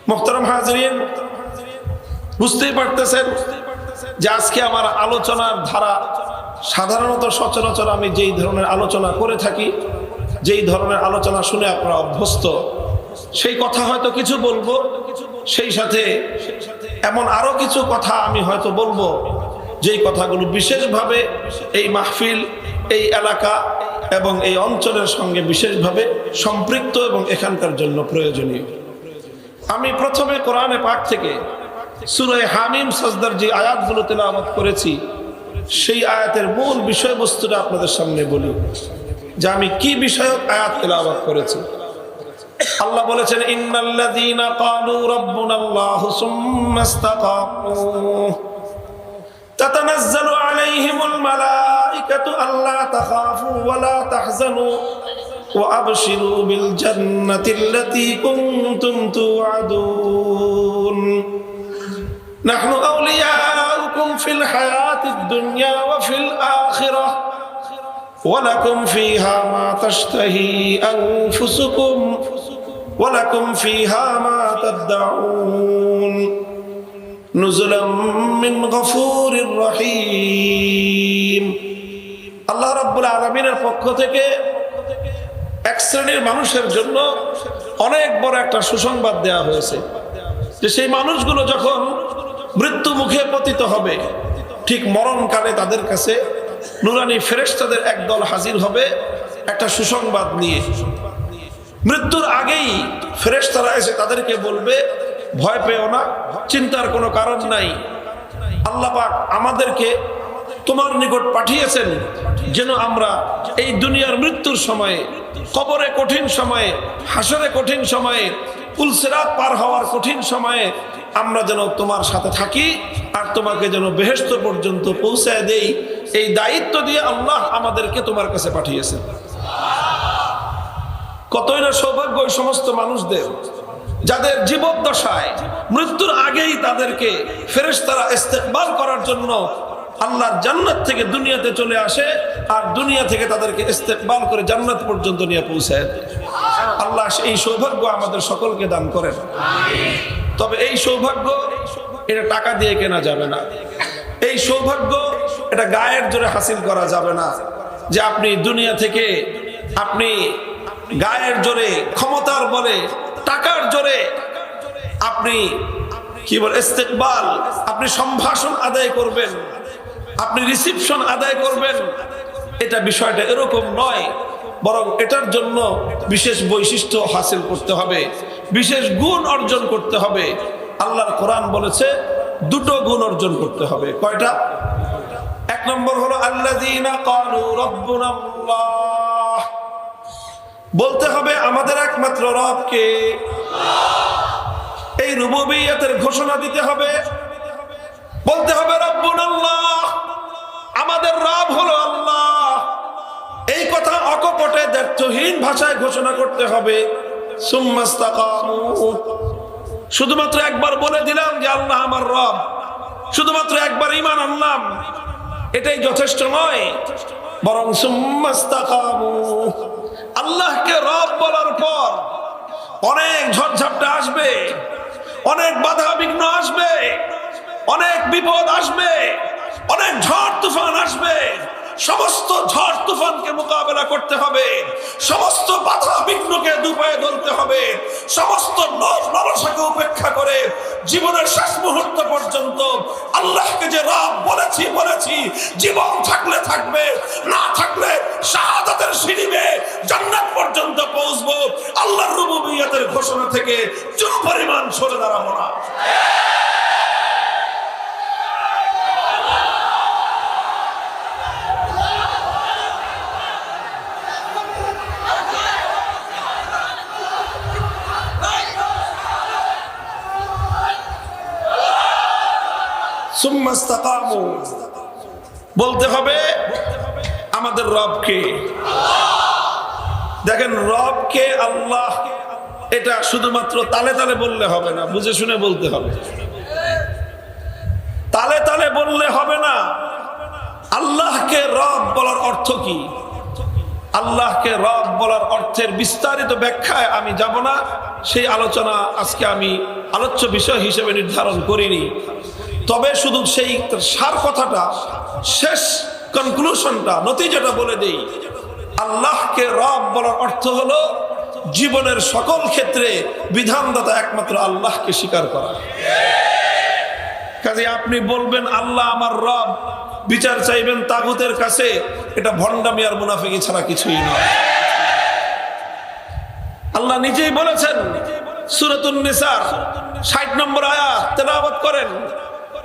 মুহতারাম হাজরিন, বুঝতেই পারতেছেন যে আজকে আমার আলোচনার ধারা সাধারণত সচরাচর আমি যেই ধরনের আলোচনা করে থাকি, যেই ধরনের আলোচনা শুনে আপনারা অভ্যস্ত, সেই কথা হয়তো কিছু বলবো, সেই সাথে এমন আরো কিছু কথা আমি হয়তো বলবো যেই কথাগুলো বিশেষভাবে এই মাহফিল, এই এলাকা এবং এই অঞ্চলের সঙ্গে বিশেষভাবে সম্পৃক্ত এবং এখানকার জন্য প্রয়োজনীয়। আমি প্রথমে কোরআনে পাক থেকে সূরা হামিম সাজদার যে আয়াতগুলো তেলাওয়াত করেছি, সেই আয়াতের মূল বিষয়বস্তুটা আপনাদের সামনে বলি যে আমি কি বিষয়ক আয়াত তেলাওয়াত করেছি। আল্লাহ বলেছেন, ইন্নাল্লাযীনা ক্বালু রাব্বুনাল্লাহু সুম্মা ইসতাকামু তাতানাজ্জালু আলাইহিমুল মালাঈকাতু আল্লা তাখাফু ওয়া লা তাহজানু ওয়া আবশিরু বিল জান্নাতিল্লাতী কুনতুম তুআদুন নাহনু আউলিয়াউকুম ফিল হায়াতিদ দুনিয়া ওয়া ফিল আখিরাহ ওয়া লাকুম ফীহা মা তাশতাহি আনফুসুকুম ওয়া লাকুম ফীহা মা তাদউন নুজুলাম মিন গফুরির রহিম। আল্লাহ রাব্বুল আলামিনের পক্ষ থেকে এক শ্রেণীর মানুষের জন্য অনেক বড় একটা সুসংবাদ দেওয়া হয়েছে যে সেই মানুষগুলো যখন মৃত্যু মুখে পতিত হবে, ঠিক মরণকালে তাদের কাছে নুরানি ফেরেশতাদের একদল হাজির হবে একটা সুসংবাদ নিয়ে। মৃত্যুর আগেই ফেরেশতারা এসে তাদেরকে বলবে, ভয় পেও না, চিন্তার কোনো কারণ নাই। আল্লাহ পাক আমাদেরকে তোমার নিকট পাঠিয়েছেন যেন আমরা এই দুনিয়ার মৃত্যুর সময়ে, কবরে কঠিন সময়ে, হাসরে কঠিন সময়ে, পুলসিরাত পার হওয়ার কঠিন সময়ে আমরা যেন তোমার সাথে থাকি আর তোমাকে যেন বেহেশত পর্যন্ত পৌঁছায় দেই। এই দায়িত্ব দিয়ে আল্লাহ আমাদেরকে তোমার কাছে পাঠিয়েছেন। কতই না সৌভাগ্য ওই সমস্ত মানুষদের যাদের জীবদ্দশায় মৃত্যুর আগেই তাদেরকে ফেরেশতারা ইস্তেকবাল করার জন্য আল্লাহর জান্নাত থেকে দুনিয়াতে চলে আসে আর দুনিয়া থেকে তাদেরকে ইস্তেকবাল করে জান্নাত পর্যন্ত নিয়ে পৌঁছায় দেয়। আল্লাহ এই সৌভাগ্য আমাদের সকলকে দান করেন। তবে এই সৌভাগ্য এটা টাকা দিয়ে কেনা যাবে না। এই সৌভাগ্য এটা গায়ের জোরে হাসিল করা যাবে না যে আপনি দুনিয়া থেকে আপনি গায়ের জোরে, ক্ষমতার বলে, টাকার জোরে আপনি কি বলে ইস্তেকবাল, আপনি সম্ভাষণ আদায় করবেন, আপনি রিসিপশন আদায় করবেন। এটা বিষয়টা এরকম নয়, বরং এটার জন্য বিশেষ বৈশিষ্ট্য হাসিল করতে হবে, বিশেষ গুণ অর্জন করতে হবে। আল্লাহর কোরআন বলেছে দুটো গুণ অর্জন করতে হবে। কয়টা? এক নম্বর হলো আল্লাযীনা ক্বালু রাব্বুনাল্লাহ, বলতে হবে আমাদের একমাত্র রব কে। এই রুবুবিয়্যতের ঘোষণা দিতে হবে, বলতে হবে রাব্বুনাল্লাহ, আমাদের রব হলো আল্লাহ। এই কথা অকপটে দ্ব্যর্থহীন ভাষায় ঘোষণা করতে হবে। সুম্মা ইসতাকামু, শুধুমাত্র একবার বলে দিলাম যে আল্লাহ আমার রব, শুধুমাত্র একবার ঈমান আনলাম, এটাই যথেষ্ট নয়, বরং সুম্মা ইসতাকামু, আল্লাহকে রব বলার পর অনেক ঝড়ঝাপটা আসবে, অনেক বাধা বিঘ্ন আসবে, অনেক বিপদ আসবে, অনেক ঝড় তুফান আসবে। সমস্ত ঝড় তুফানকে মোকাবেলা করতে হবে, সমস্ত বাধা বিঘ্নকে দুপায়ে ধরতে হবে, সমস্ত নরসাকে উপেক্ষা করে জীবনের শেষ মুহূর্ত পর্যন্ত আল্লাহকে যে রব বলেছি, জীবন থাকলে থাকবে, না থাকলে শাহাদাতের সিঁড়ি বেয়ে জান্নাত পর্যন্ত পৌঁছবো। আল্লাহর রুবুবিয়্যতের ঘোষণা থেকে চুল পরিমাণ সরে দাঁড়াবো না। সুম্মা ইসতাকামু, বলতে হবে আমাদের রবকে। দেখেন, রবকে আল্লাহ, এটা শুধুমাত্র তালে তালে বললে হবে না, বুঝে শুনে বলতে হবে। তালে তালে বললে হবে না। আল্লাহকে রব বলার অর্থ কি? আল্লাহকে রব বলার অর্থের বিস্তারিত ব্যাখ্যায় আমি যাব না। সেই আলোচনা আজকে আমি আলোচ্য বিষয় হিসেবে নির্ধারণ করিনি। তবে শুধু সেই সার কথাটা, শেষ কনক্লুশনটা, নতিজাটা বলে দেই। আল্লাহকে রব বলার অর্থ হলো জীবনের সকল ক্ষেত্রে বিধানদাতা একমাত্র আল্লাহকে স্বীকার করা। কাজে আপনি বলবেন আল্লাহ আমার রব, বিচার চাইবেন তাগুতের কাছে, এটা ভণ্ডামি আর মুনাফিকি ছাড়া কিছুই নয়। আল্লাহ নিজেই বলেছেন সূরাতুন নিসার 60 নম্বর আয়াত তেলাওয়াত করেন।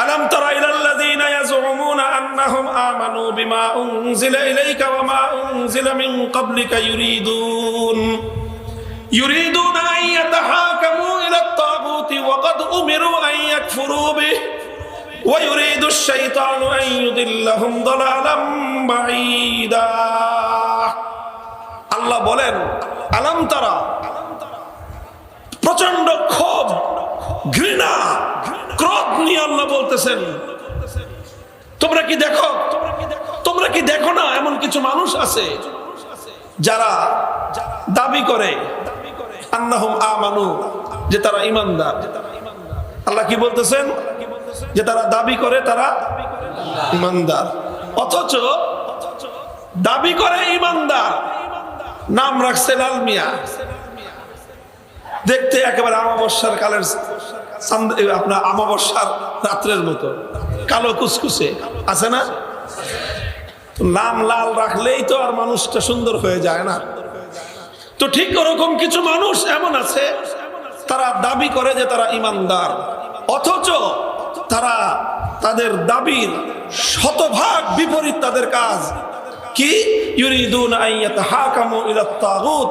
আলাম তারা ইলাল্লাযীনা ইয়াজউমুনা আন্নাহুম আমানু বিমা উনজিলা ইলাইকা ওয়া মা উনজিলা মিন ক্বাবলিকা ইউরিদুনা আন ইয়াতাহাকামু ইলাত তাগুতি ওয়া ক্বাদ উমিরু আন ইয়াকফুরু বিহি ওয়া ইউরিদু আশ-শাইতানু আন ইউদিল্লাহুম দালালাম বাঈদা। আল্লাহ বলেন আলাম তারা, প্রচন্ড ক্ষোভ, ঘৃণা, ক্রোধ নিয়ে আল্লাহ বলতেছেন, তোমরা কি দেখো, তোমরা কি দেখো না এমন কিছু মানুষ আছে যারা দাবি করে আন্নাহুম আমানু, যে তারা ঈমানদার। আল্লাহ কি বলতেছেন? যে তারা দাবি করে তারা ঈমানদার, অথচ দাবি করে ঈমানদার, নাম রাখছে লাল মিয়া। দেখতে একেবারে আমাবস্যার কালের আপনার আমাবস্যার রাত্রের মতো কালো কুসকুসে আছে না? নাম লাল রাখলেই তো আর মানুষটা সুন্দর হয়ে যায় না। তো ঠিক ওরকম কিছু মানুষ এমন আছে, তারা দাবি করে যে তারা ঈমানদার, অথচ তারা তাদের দাবির শতভাগ বিপরীত তাদের কাজ। কি? ইউরিদুনা আন ইয়াতাহাকামু ইলাত তাগুত,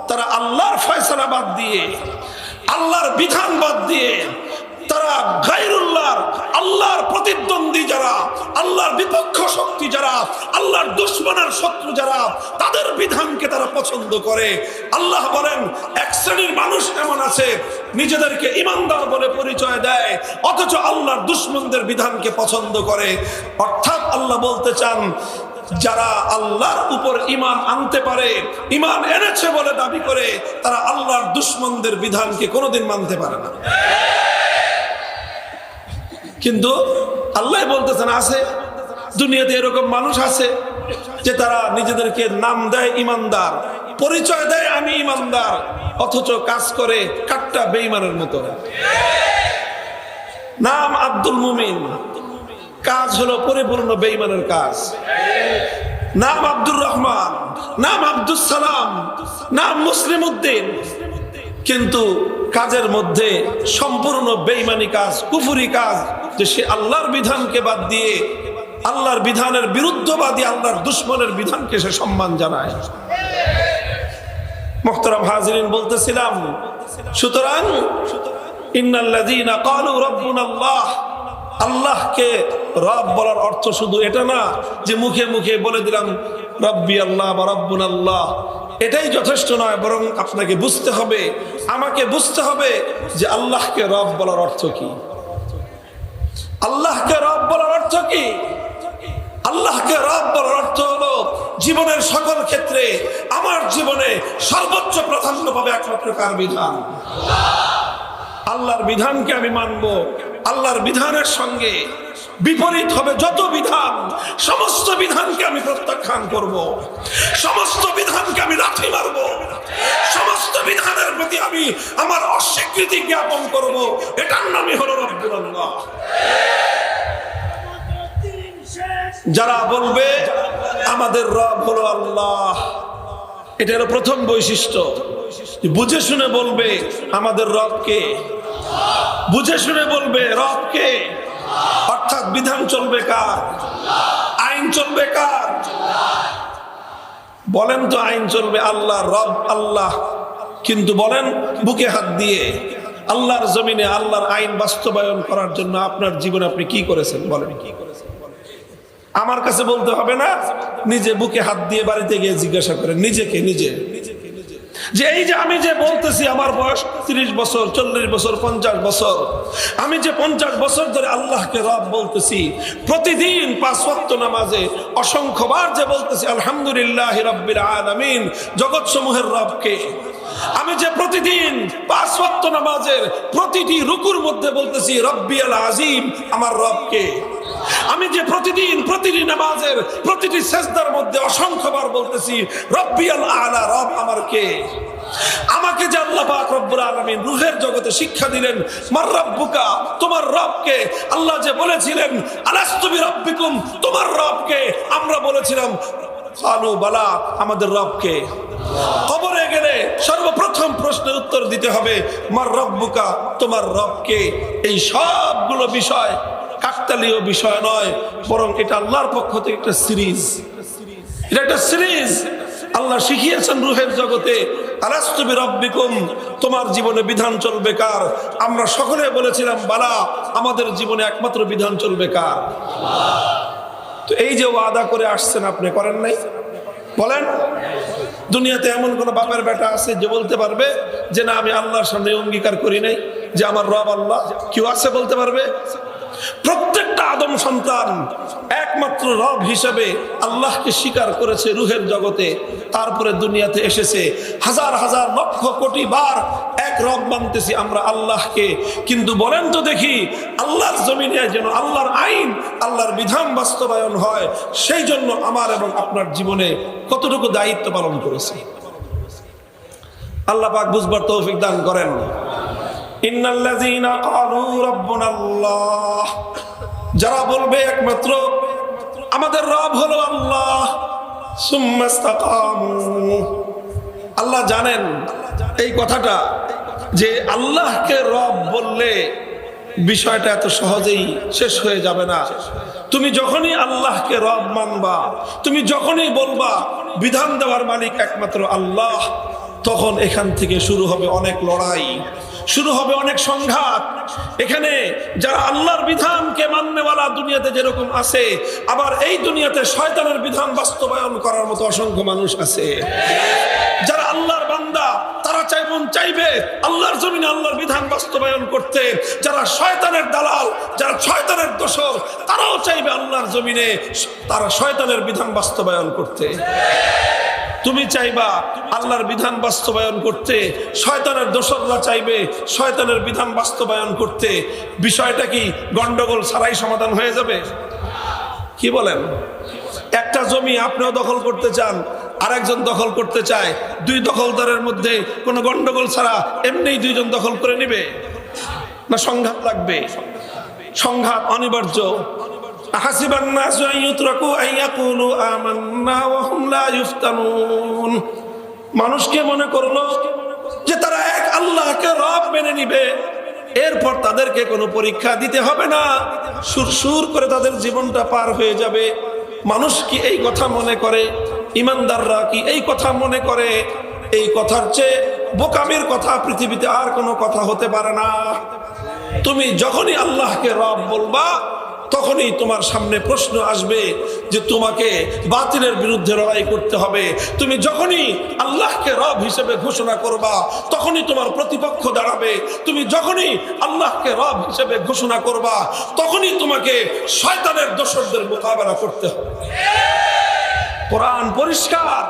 তারা আল্লাহর ফয়সালা বাদ দিয়ে, আল্লাহর বিধান বাদ দিয়ে, তারা গায়রুল্লাহর, আল্লাহর প্রতিদ্বন্দ্বী যারা, আল্লাহর বিপক্ষ শক্তি যারা, আল্লাহর দুশমনের শত্রু যারা, তাদের বিধানকে তারা পছন্দ করে। আল্লাহ বলেন এক শ্রেণীর মানুষ এমন আছে নিজেদেরকে ঈমানদার বলে পরিচয় দেয়, অথচ আল্লাহর দুশমনদের বিধানকে পছন্দ করে। অর্থাৎ আল্লাহ বলতে চান, যারা আল্লাহর উপর ঈমান আনতে পারে, ঈমান এনেছে বলে দাবি করে, তারা আল্লাহর দুশমনদের বিধানকে কোনোদিন মানতে পারে না। কিন্তু আল্লাহ বলতেছেন আছে দুনিয়াতে এরকম মানুষ আছে যে তারা নিজেদেরকে নাম দেয় ঈমানদার, পরিচয় দেয় আমি ঈমানদার, অথচ কাজ করে কাট্টা বেঈমানের মতো। নাম আব্দুল মুমিন, কাজ হলো পরিপূর্ণ বেঈমানের কাজ। নাম আব্দুর রহমান, নাম আব্দুস সালাম, নাম মুসলিম উদ্দিন, কিন্তু কাজের মধ্যে সম্পূর্ণ বেঈমানি কাজ, কুফরি কাজ, যে সে আল্লাহর বিধানকে বাদ দিয়ে, আল্লাহর বিধানের বিরুদ্ধবাদী, আল্লাহর দুশমনের বিধানকে সে সম্মান জানায়। মুহতারাম হাজিরিন, বলতেছিলাম, সুতরাং ইন্নাল্লাযীনা ক্বালু রাব্বুনাল্লাহ, আল্লাহকে রব বলার অর্থ শুধু এটা না যে মুখে মুখে বলে দিলাম রব্বি আল্লাহ বা রব্বুন আল্লাহ, এটাই যথেষ্ট নয়, বরং আপনাকে বুঝতে হবে, আমাকে বুঝতে হবে যে আল্লাহকে রব বলার অর্থ কি। আল্লাহকে রব বলার অর্থ কি? আল্লাহকে রব বলার অর্থ হলো জীবনের সকল ক্ষেত্রে, আমার জীবনে সর্বোচ্চ প্রাধান্য পাবে একমাত্র কার বিধান? আল্লাহর বিধানকে আমি মানব। আল্লাহর বিধানের সঙ্গে বিপরীত হবে যত বিধান, সমস্ত বিধানকে আমি প্রত্যাখ্যান করব, সমস্ত বিধানকে আমি লাথি মারব, সমস্ত বিধানের প্রতি আমি আমার অস্বীকৃতি জ্ঞাপন করব। এটার নামই হলো রব্বুল আল্লাহ। যারা বলবে আমাদের রব হলো আল্লাহ, এটা হলো প্রথম বৈশিষ্ট্য। বুঝে শুনে বলবে আমাদের রবকে, বুঝে শুনে বলবে রবকে, অর্থাৎ বিধান চলবে কার? আইন চলবে কার? বলেন তো আইন চলবে আল্লাহ, রব আল্লাহ, কিন্তু বলেন বুকে হাত দিয়ে আল্লাহর জমিনে আল্লাহর আইন বাস্তবায়ন করার জন্য আপনার জীবনে আপনি কি করেছেন? বলেন কি করেছেন? আমার কাছে বলতে হবে না, নিজে বুকে হাত দিয়ে বাড়িতে গিয়ে জিজ্ঞাসা করেন নিজেকে, নিজে, যে এই যে আমি যে বলতেছি আমার বয়স 30 বছর, 40 বছর, 50 বছর, আমি যে 50 বছর ধরে আল্লাহকে রব বলতেছি, প্রতিদিন 5 ওয়াক্ত নামাজে অসংখ্যবার যে বলতেছি আলহামদুলিল্লাহি রাব্বিল আলামিন, জগৎ সমূহের রবকে, আমি যে প্রতিদিন 5 ওয়াক্ত নামাজের প্রতিটি রুকুর মধ্যে বলতেছি রব্বিয়াল আযীম, আমার রবকে। আমি যে প্রতিদিন প্রতিটি নামাজের প্রতিটি সিজদার মধ্যে অসংখ্যবার বলতেছি রব্বিয়াল আলা, রব আমার কে। আমাকে যে আল্লাহ পাক রব্বুল আলামিন রূহের জগতে শিক্ষা দিলেন মার রাব্বুকা, তোমার রবকে। আল্লাহ যে বলেছিলেন আলাস্তু বিরাব্বিকুম, তোমার রবকে। আমরা বলেছিলাম কালু বালা, আমাদের রবকে। কবরে গেলে সর্বপ্রথম প্রশ্নের উত্তর দিতে হবে মার রাব্বুকা, তোমার রবকে। এই সবগুলো বিষয় কাকতালীয় বিষয় নয়, বরং এটা আল্লাহর পক্ষ থেকে একটা সিরিজ। এটা একটা সিরিজ। আল্লাহ শিখিয়েছেন রূহের জগতে আলাস্তু বিরাব্বিকুম, তোমার জীবনে বিধান চলবে কার? আমরা সকলে বলেছিলাম বালা, আমাদের জীবনে একমাত্র বিধান চলবে কার? তো এই যে ওয়াদা করে আসছেন, আপনি করেন নাই? বলেন, দুনিয়াতে এমন কোন বাপের বেটা আছে যে বলতে পারবে যে না আমি আল্লাহর সামনে অঙ্গীকার করি নাই যে আমার রব আল্লাহ? কেউ আছে বলতে পারবে? প্রত্যেকটা আদম সন্তান একমাত্র রব হিসেবে আল্লাহকে স্বীকার করেছে রূহের জগতে, তারপরে দুনিয়াতে এসেছে। হাজার হাজার লক্ষ কোটি বার এক রব মানতেছি আমরা আল্লাহকে। কিন্তু বলেন তো দেখি, আল্লাহর জমিনে যেন আল্লাহর আইন, আল্লাহর বিধান বাস্তবায়ন হয়, সেই জন্য আমার এবং আপনার জীবনে কতটুকু দায়িত্ব পালন করেছে? আল্লাহ পাক বুঝবার তৌফিক দান করেন। ইন্নাল্লাযীনা ক্বালু রাব্বুনাল্লাহ, যারা বলবে একমাত্র আমাদের রব হলো আল্লাহ, সুম্মা ইসতাকামু, আল্লাহ জানেন এই কথাটা যে আল্লাহকে রব বললে বিষয়টা এত সহজেই শেষ হয়ে যাবে না। তুমি যখনই আল্লাহকে রব মানবা, তুমি যখনই বলবা বিধান দেওয়ার মালিক একমাত্র আল্লাহ, তখন এখান থেকে শুরু হবে অনেক লড়াই, শুরু হবে অনেক সংঘাত। এখানে যারা আল্লাহর বিধানকে মাননেওয়ালা দুনিয়াতে যেরকম আছে, আবার এই দুনিয়াতে শয়তানের বিধান বাস্তবায়ন করার মতো অসংখ্য মানুষ আছে। যারা আল্লাহর বান্দা তারা চাইবে আল্লাহর জমিনে আল্লাহর বিধান বাস্তবায়ন করতে। যারা শয়তানের দালাল, যারা শয়তানের দোসর, তারাও চাইবে আল্লাহর জমিনে তারা শয়তানের বিধান বাস্তবায়ন করতে। তুমি চাইবা আল্লাহর বিধান বাস্তবায়ন করতে, শয়তানের দোসররা চাইবে শয়তানের বিধান বাস্তবায়ন করতে। বিষয়টা কি গন্ডগোল ছাড়াই সমাধান হয়ে যাবে? কি বলেন? একটা জমি আপনিও দখল করতে চান, আরেকজন দখল করতে চায়, দুই দখলদারের মধ্যে কোনো গন্ডগোল ছাড়া এমনিই দুইজন দখল করে নেবে? না সংঘাত লাগবে? সংঘাত অনিবার্য। আহাসিবান নাসু আন ইউতরাকু আন ইয়াকুলু আমান্না ওয়া হুম লা ইফতানুন, মানুষকে মনে করলো যে তারা এক আল্লাহকে রব মেনে নিবে, এরপর তাদেরকে কোনো পরীক্ষা দিতে হবে না, সুরসুর করে তাদের জীবনটা পার হয়ে যাবে। মানুষ কি এই কথা মনে করে? ইমানদাররা কি এই কথা মনে করে? এই কথার চেয়ে বোকামির কথা পৃথিবীতে আর কোনো কথা হতে পারে না। তুমি যখনই আল্লাহকে রব বলবা, তখনই তোমার সামনে প্রশ্ন আসবে যে তোমাকে বাতিলের বিরুদ্ধে লড়াই করতে হবে। তুমি যখনই আল্লাহকে রব হিসেবে ঘোষণা করবা, তখনই তোমার প্রতিপক্ষ দাঁড়াবে। তুমি যখনই আল্লাহকে রব হিসেবে ঘোষণা করবা, তখনই তোমাকে শয়তানের দোসরদের মোকাবেলা করতে হবে। কোরআন পরিষ্কার।